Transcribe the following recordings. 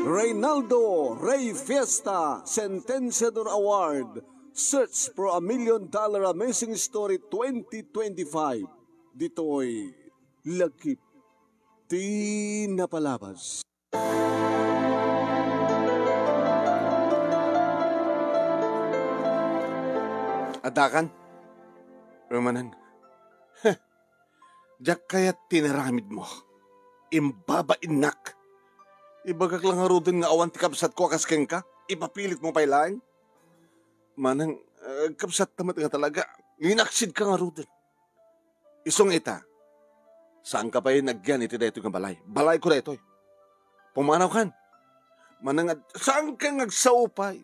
Reynaldo Rey Fiesta Sentenciador Award Search for $1 Million Amazing Story 2025. Dito'y Lagkit Di Napalabas. Adakan? Rumanan. Diyak kaya't tinaramid mo. Imbabainak. Ibagak lang harudin nga awan ti kapsat ko akaskeng ka. Ipapilit mo pailaing. Manang kapsat tamat nga talaga. Linaksid ka nga harudin. Isong ita. Saan ka pa yung nagyan iti dito nga balay? Balay ko dito. Pumanaw kan. Manang saan ka ngagsaupay?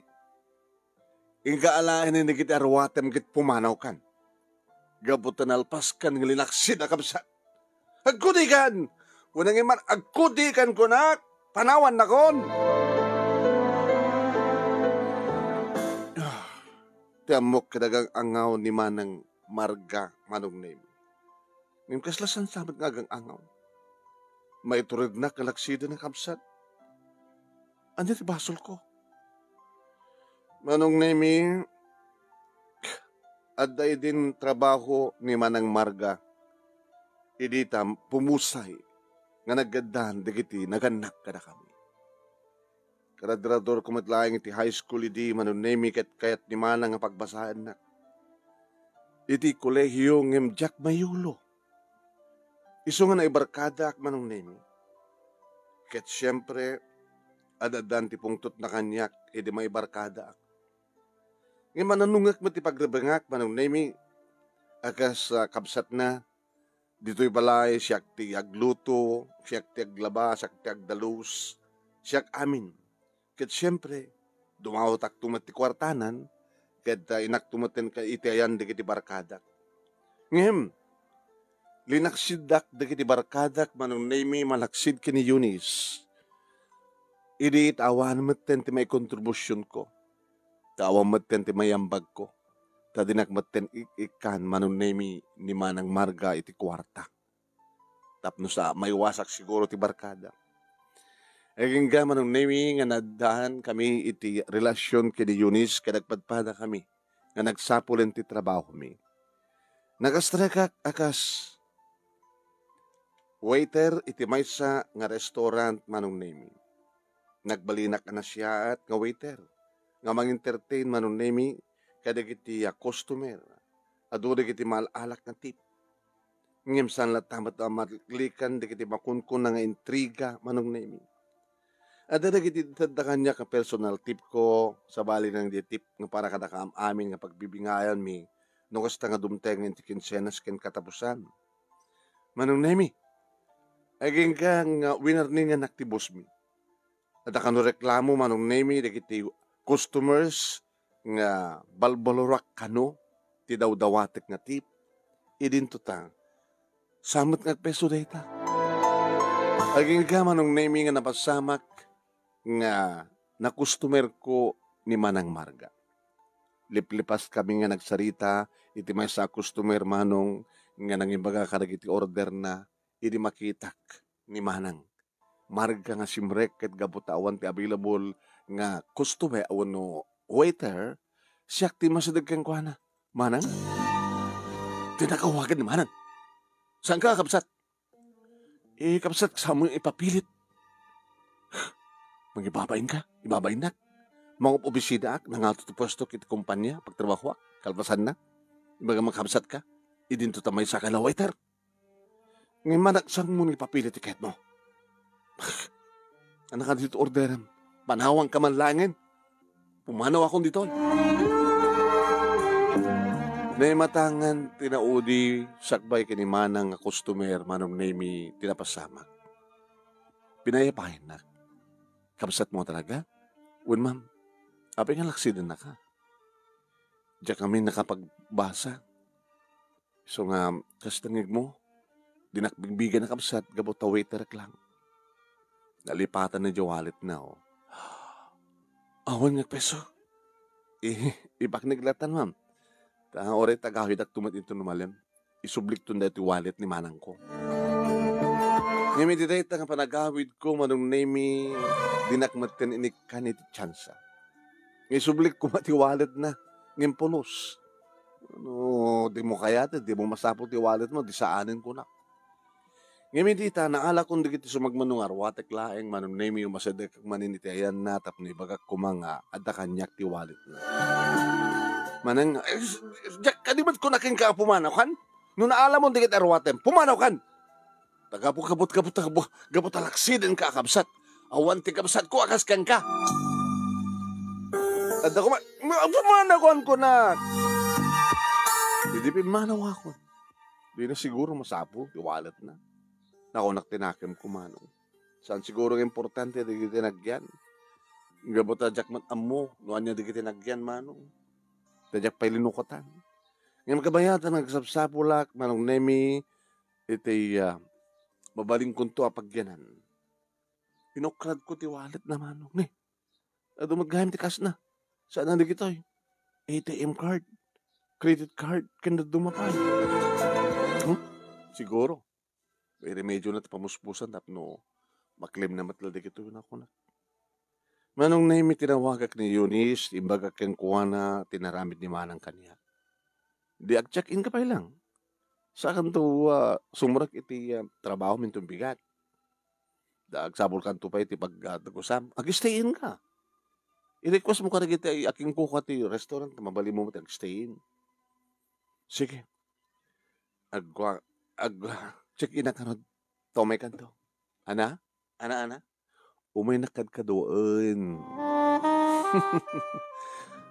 Ingkaalaan ni nagit arwatem git pumanaw kan. Gabutan alpas kan ng linaksid na kapsat. Agkudikan! Unang iman, agkudikan ko na! Panawan na kon! Tiamok kadagang angaw ni Manang Marga Manong Name. Ngayon kaslasan samat nga agang angaw. May turid na kalaksida ng kapsat. Andit basol ko. Manong Name, aday din trabaho ni Manang Marga. Idita pumusay nga naggadaan digiti naganak kada kami. Karadrador kumatlaing iti high school idi manunemi ket kayat ni Manang nga pagbasahan na. Iti kolehiyo ngem Jack Mayulo. Iso nga naibarkada ak manunemi. Ket siyempre adadan ti pungtot na kanyak idi maibarkada ak. Ngem mananungak mo ti pagrabangak manunemi akas kabsat na. Dito'y balay, siyak ti agluto, siyak ti aglaba, siyak ti agdalus, siyak amin. Ket siyempre, dumawat tumat ti kwartanan, ket inak tumaten ka itiayan digiti barkadak. Ngayon, linaksiddak digiti barkadak manong name malaksid kini Eunice. Idi tawan maten ti may kontribusyon ko. Tawan maten ti may ambag ko. Tadinak maten ikan manunemi ni Manang Marga iti kwarta. Tapno sa may wasak siguro ti barkada. Eging ga manunemi nga nadahan kami iti relasyon kini Eunice kadagpadpada kami nga nagsapulen ti trabaho mi. Nagastrekak akas waiter iti maysa nga restaurant manunemi. Nagbalinak na siya at nga waiter. Nga mang-entertain manunemi kadagiti customer, adu dagiti maalalak na tip. Ngem san latamat matlikan dagiti makunkun nga intriga manong nemi. Ada dagiti tadakan niya ka personal tip ko sa bali ng di tip nga para kada amin nga pagbibingayan mi no kasta nga dumteng iti kinsenas ken katapusan. Manong nemi. Aging ka nga winner ni nga naktibos mi. Ada kanu reklamo manong nemi dagiti customers nga balbalorak kano ti daw-dawatek nga tip idinto ta samot nga peso data aging ka manong name nga napasamak nga na customer ko ni Manang Marga. Liplipas kami nga nagsarita iti may sa customer manong nga nangimbaga kadagiti order na idi makitak ni Manang Marga nga simrek ket gabutawan ti available nga customer no waiter, siyak ti masadag kang kuhana. Manang? Tinakawagan ni Manang. Saan ka, kapsat? Kapsat, sa mo ipapilit. Mag-ibabain ka, ibabain na. Mga obisida ak, nangato pwesto kiti kumpanya, pagtrabaho ak, kalpasan na. Ibaga magkapsat ka, idinto tamay sa kala waiter. Ngayon manak, saan mo ipapilit tiket mo? Anak ka dito orderan, panawang kamanlangin. Pumanaw akong dito. Nay matangan tinaudi sakbay kini Manang nga customer manong name tinapasamak. Pinayapahin na. Kapsat mo talaga? Un ma'am, apay nga laksidan na ka. Diyan kami nakapagbasa. So nga, kastangig mo, dinakbigbigan na kapsat, gabot ta waiter lang. Nalipatan na jawalit na, oh. Awan nga peso. Ipakniglatan, ma'am. Oray tagahid at tumat ito numalim. Isublik tun dati wallet ni Manang ko. Ngami dito nga panagawid ko manong nemi dinakmaten inik kanit tsansa. Ngay sublik ko mati wallet na ngem pulos. No, di mo kaya di mo masapot ti wallet mo, di saanin ko na. Ngami dita naala kung di kiti sumagmanungar watek laeng manong nemi umasadek maninitayan na tap ni bagak kumanga adda kanyak ti wallet na. Manang jak kadimat ko naking ka pumanaw kan? No naala mo di kiti arwatem, pumanaw kan? Tagapot alaksiden ka kabsat. Awan ti kabsat ko akas kang ka. At ako pumanawan ko na. Hindi pimanaw ako. Di na siguro masapo, iwalat na. Nakunak tinakim kumanong. Saan siguro ang importante di tinagyan. Gabot ajak man amo, noan niya di tinagyan manong. Tajak pa'y linukotan. Ngayon kabayatan nagsapsapulak, manong nemi, iti mabaling kunto apagyanan. Pinokrad ko ti wallet na manong. Ne, ado maghahim ti kas na. Saan na di kitoy? ATM card, credit card, kanda dumapay. Siguro. May remedyo na ti pamuspusan tapno maklim na matla di kitoy na ako na. Manong na imi tinawagak ni Eunice, imbaga keng kuha na tinaramid ni manang kanya. Di ag-check-in ka pa lang. Sa akin to sumurak iti trabaho mintong bigat. Daag sabol kan to pa iti pagdagusam. Ag-stay-in ka. I-request mo ka rin iti aking kuka ti restaurant. Mabali mo iti ag-stay-in. Sige. Check-in na ka no. Tomay kan to. Ana? Umay nakad ka doon.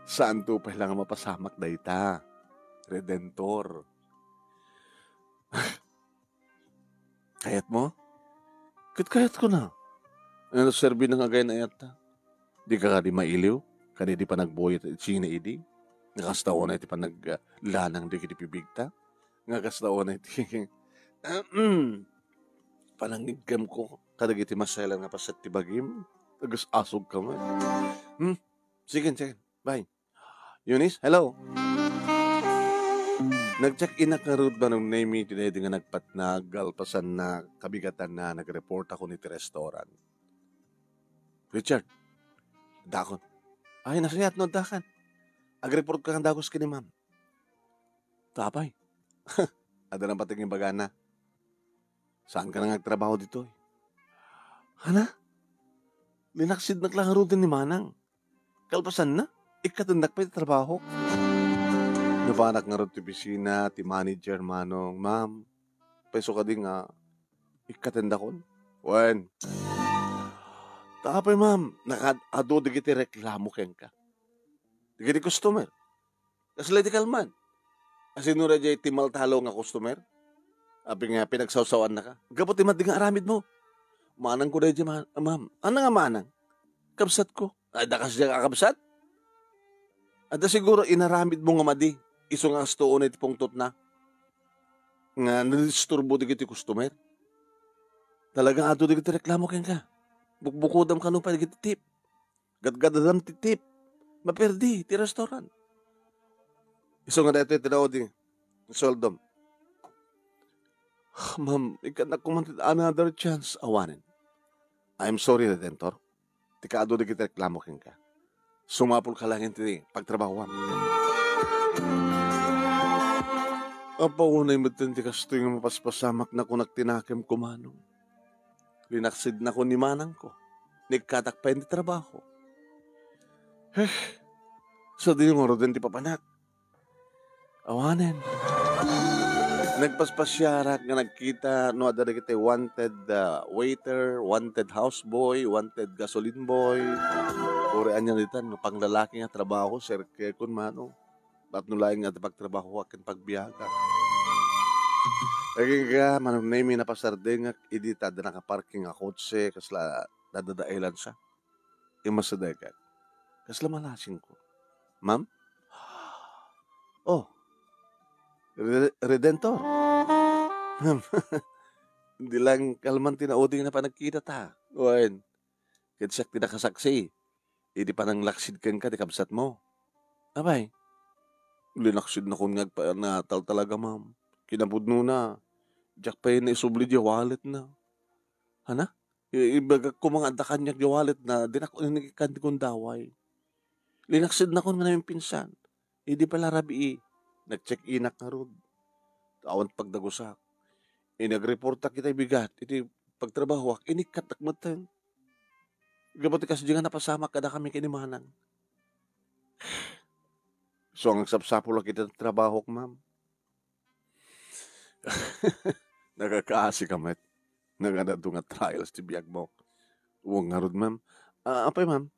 Saan to pa lang mapasamak na ita? Redentor. Kayat mo? Kayat ko na. Ano serbi ng agay na yata? Di ka di mailiw? Kani di pa nagboy at sina idi? Nakastawa na iti pa naglanang di kitipibigta? Nakastawa na iti panangigam ko. Kadag iti masayalan nga pasat ti bagim. Tagas asog ka man. Sige. Bye. Eunice, hello. Nag-check-in na karod ba nung name tinay nga nagpatnagalpasan na kabigatan na nag-report ako ni ti restaurant. Richard, dakon. Ay, nasayat no dakan. Ag-report ka kang dakos kini ma'am. Tapay. Ada nang pating yung bagana. Saan ka na nagtrabaho dito? Hana? Linaksid naglangaro din ni Manang. Kalpasan na? Ikatundak pa yung trabaho. Nabanak nga rin ti opisina, ti manager, manong, ma'am, peso ka din nga, ikatenda kon. Wen. Tapay, ma'am, nakado di kiti reklamo ken ka. Di kiti customer. Kasla di kalman. Asinura jay ti maltalo nga customer. Abi nga pinagsawsawan na ka. Gabot ti mat di nga aramid mo. Manang ko na jay, ma'am. Ano nga manang? Kabsat ko. Ay, dakas diya kakabsat? Ada siguro inaramid mo nga madi. Iso nga stoon na iti pungtot na. Nga nadisturbo di kiti customer. Talagang ato di kiti reklamo ken ka. Bukbukudam ka no pa di kiti tip. Gadgadadam ti tip. Maperdi ti restaurant. Iso nga dito tinaw di. Soldom. Ma'am, ikanak ko man another chance awanin. I'm sorry, Redentor. Tikado di kiti reklamo ken ka. Sumapol ka lang iti pagtrabahuan. Apa unay matindi kasto yung mapaspasamak na kung nagtinakim ko manong. Linaksid na ko ni manang ko. Nagkatakpain di trabaho. So di yung orodin di papanak. Awanin. Nagpaspasyarak nga nagkita no adara kita wanted waiter, wanted houseboy, wanted gasoline boy. Uri anya nitan no panglalaki nga trabaho sir kaya kun manong. Ba't nulaing nga pagtrabaho akin pagbiyaga. Lagi ka, manong name na pasardengak, idi tada nakaparking nga kotse, kasla dadadailan siya. Imasadegat. Kasla malasing ko. Ma'am? Oh, Redentor. Ma'am, hindi lang kalman tinauding na pa nagkita ta. Uwain, kitsak tinakasaksi. Idi pa nang laksid ka di kabsat mo. Abay, linaksid na kung ngagpa na tal talaga, ma'am. Kinabudno na. Diyak pa yun na isubli di wallet na. Hana? Ibaga ko mga adakan niya giwalit na di na ko nagikan kong daway. Linaksid na ko nga namin pinsan. Hindi pala rabi nag-check-in na rod. Awan pagdagusak. Nagreporta kita bigat. Iti pagtrabaho ak inikat akmatan. Gabati kasi nga napasama kada kami kinimanan. So ang sapsapo lang kita trabaho ko, ma'am. Nagakaasi ka, met. Naganado nga trials ti biyag mo. Uwang nga rod, ma'am. Apay, ma'am.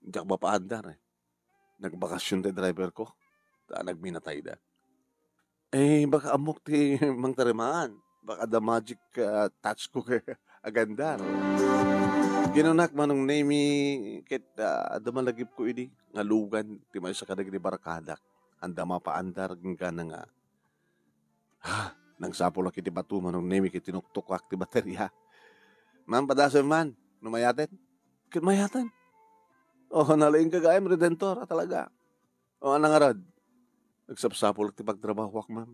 Diyak ba paandar eh. Nagbakasyon ti driver ko. Nagminatay da. Baka amok ti mang tarimaan. Baka the magic touch ko kay agandar. Ginunak manong name kit dumalagip ko ini ngalugan ti may sa kadag ni barakadak. Anda mapaandar nga nga. Nang sapo lang kiti batu manong name kit tinuktukak ti baterya. Ma'am padasan man, numayaten. Kit mayaten. Nalaing kagayam redentor talaga. Anang arad. Nagsapsapol ti pagtrabaho ak, ma'am.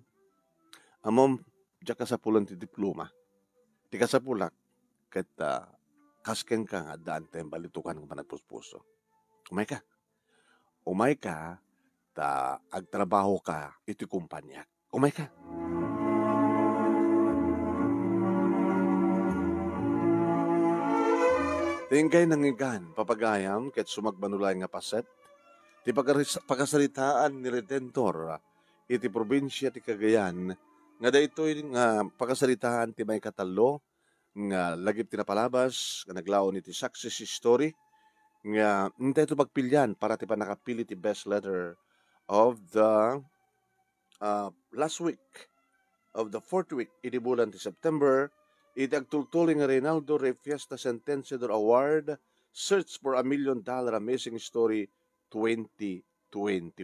Amom, diya kasapulan ti diploma. Ti kasapulak, kat kasken ka nga daan tayong balitukan ng panagpuspuso. Umay ka, agtrabaho ka, iti kumpanyak. Umay ka. Tingkay nangigan, papagayam, ket sumagbanulay nga paset, ti pagkasalitaan ni Redentor, iti probinsya ti Cagayan, nga daytoy nga pagkasalitaan ti may katalo, nga lagip tinapalabas, nga naglaon iti success story, nga hintay ito pagpilyan para ti panakapili ti best letter of the last week of the fourth week, iti bulan ti September, iti agtultuling nga Reynaldo Rey Fiesta Sentenciador Award, Search for $1 Million Amazing Story 2025.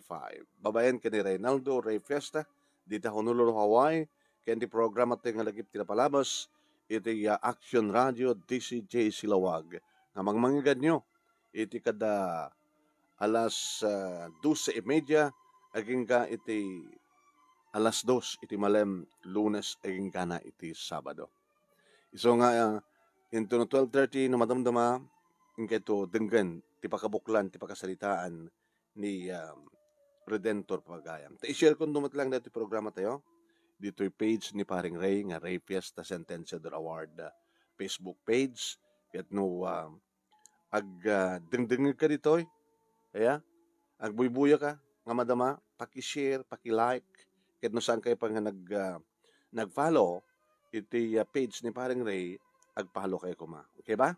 Babayan ka ni Reynaldo Rey Fiesta, dito Honolulu, Hawaii, kaya di programa tayo nga lagip tinapalabas, iti Action Radio DCJ Silawag. Nga mangmangigan nyo, iti kada alas 12:30, aging ka iti alas 2, iti malem Lunes, aging ka na iti Sabado. So nga, into no 12:30, no madamdama, ingka ito denggan, ti pakabuklan, ti pakasalitaan ni Redentor Pagayam. I-share ko dumatlang na iti programa tayo. Dito'y page ni Paring Ray, nga Ray Fiesta Sentenciador Award Facebook page. Kat no, dengdengig ka dito'y. Kaya, agbuybuya ka, nga madama, paki-share, paki-like. Kat no saan kayo pa nga nag-follow, iti page ni Paring Ray, ag-follow kayo kuma. Okay ba?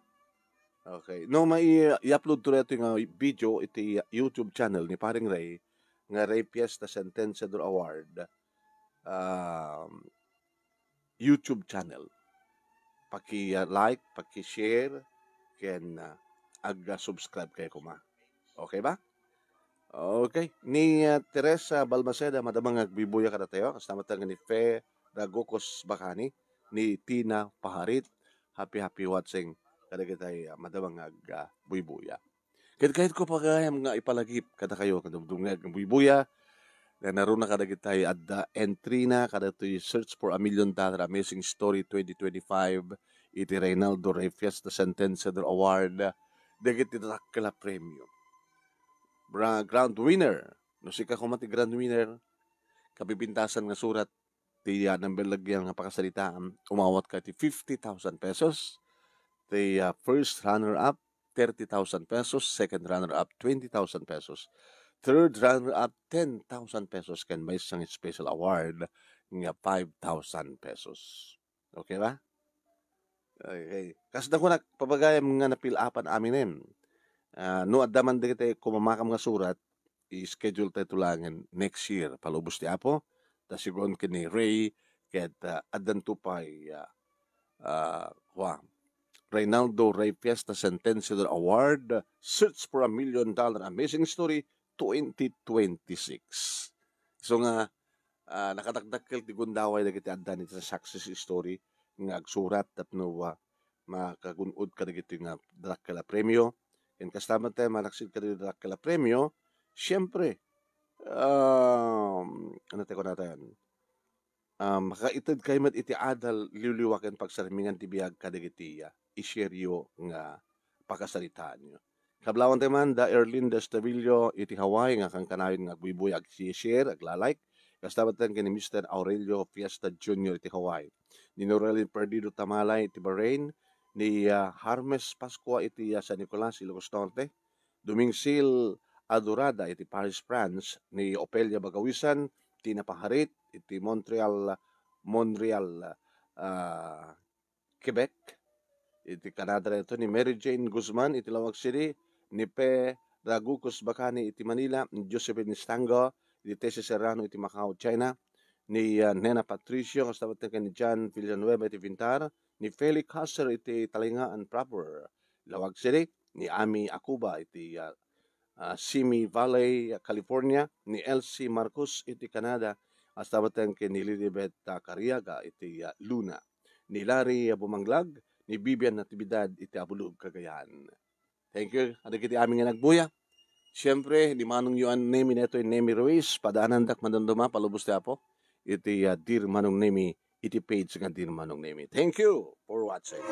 Okay. No, i-upload to ito yung video, iti YouTube channel ni Paring Ray, nga Ray Fiesta Sentenciador Award, YouTube channel. Paki-like, paki-share, ken ag-subscribe kayo kuma. Okay ba? Okay. Ni Teresa Balmaceda, madamang agbibuya ka na tayo. Kasama tayo ni Fe Ragocos Bacani, ni Tina Paharit. Happy watching. Kada kitay madamang agbubuya. Kahit ko pagayam nga ipalagip kada kayo, kadumdungag ng buibuya, na naroon na kada kitay at the entry na, kada ito'y Search for $1 Million Amazing Story 2025, iti Reynaldo Rey Fiesta Sentenciador Award, dagit itatak kala premium. Ground winner, no si kakumati grand winner, kapipintasan nga surat, ti number lagyan nga pakasalitaan, umawat ka ti 50,000 pesos, ti first runner-up, 30,000 pesos, second runner-up, 20,000 pesos, third runner-up, 10,000 pesos, can may isang special award nga 5,000 pesos. Okay ba? Okay. Kasi na ko pabagayam nga napilapan aminin. No, adaman din kita kumamakam nga surat, i-schedule tayo tulangin next year, palubos ti Apo, tas sigon kini Ray, ket adan tupay, Reynaldo Rey Fiesta Sentenciador Award, Search for $1 Million Amazing Story 2026. So nga, nakadagdagkel ti gundaway na kita andan iti sa success story, nga agsurat at no, makagunod ka na ito nga dakela premyo. And kasama tayo, malaksid ka na dakela premyo, siyempre, ano tayo ko natin, makaitid kayo mat iti adal liwliwakan pagsarmingan ti biyag kadigitiya. i-share yo nga pakasalitaan nyo. Kablawan teman da Erlinda Stavillo iti Hawaii nga kang kanawin nga buibuy ag share ag like. Kastabatan kini Mr. Aurelio Fiesta Jr. iti Hawaii. Ni Norelin Perdido Tamalay iti Bahrain. Ni Harmes Pascua iti San Nicolas, Ilocos Norte. Dumingsil Adorada iti Paris, France. Ni Opelia Bagawisan iti Napaharit iti Montreal, Quebec. Iti Canada ito ni Mary Jane Guzman iti Lawag City. Ni P. Ragucos Bacani iti Manila. Ni Josephine Stango iti Tese Serrano iti Macau, China. Ni Nena Patricio kastabatan ni John Villanueva iti Vintar. Ni Felix Hasser iti Talingaan proper, Lawag City. Ni Ami Akuba iti Simi Valley, California. Ni Elsie Marcos iti Canada. Kastabatan ni Elizabeth Cariaga iti Luna. Ni Larry Bumanglag. Ni Bibian Natividad iti Abulug, Cagayan. Thank you. Ada kiti aming nga nagbuya. Siyempre, di manong yuan nemi neto yung Nemi Ruiz. Padaanan dak madanduma, palubos ti Apo. Iti Dear Manong Nemi, iti page nga Dear Manong Nemi. Thank you for watching.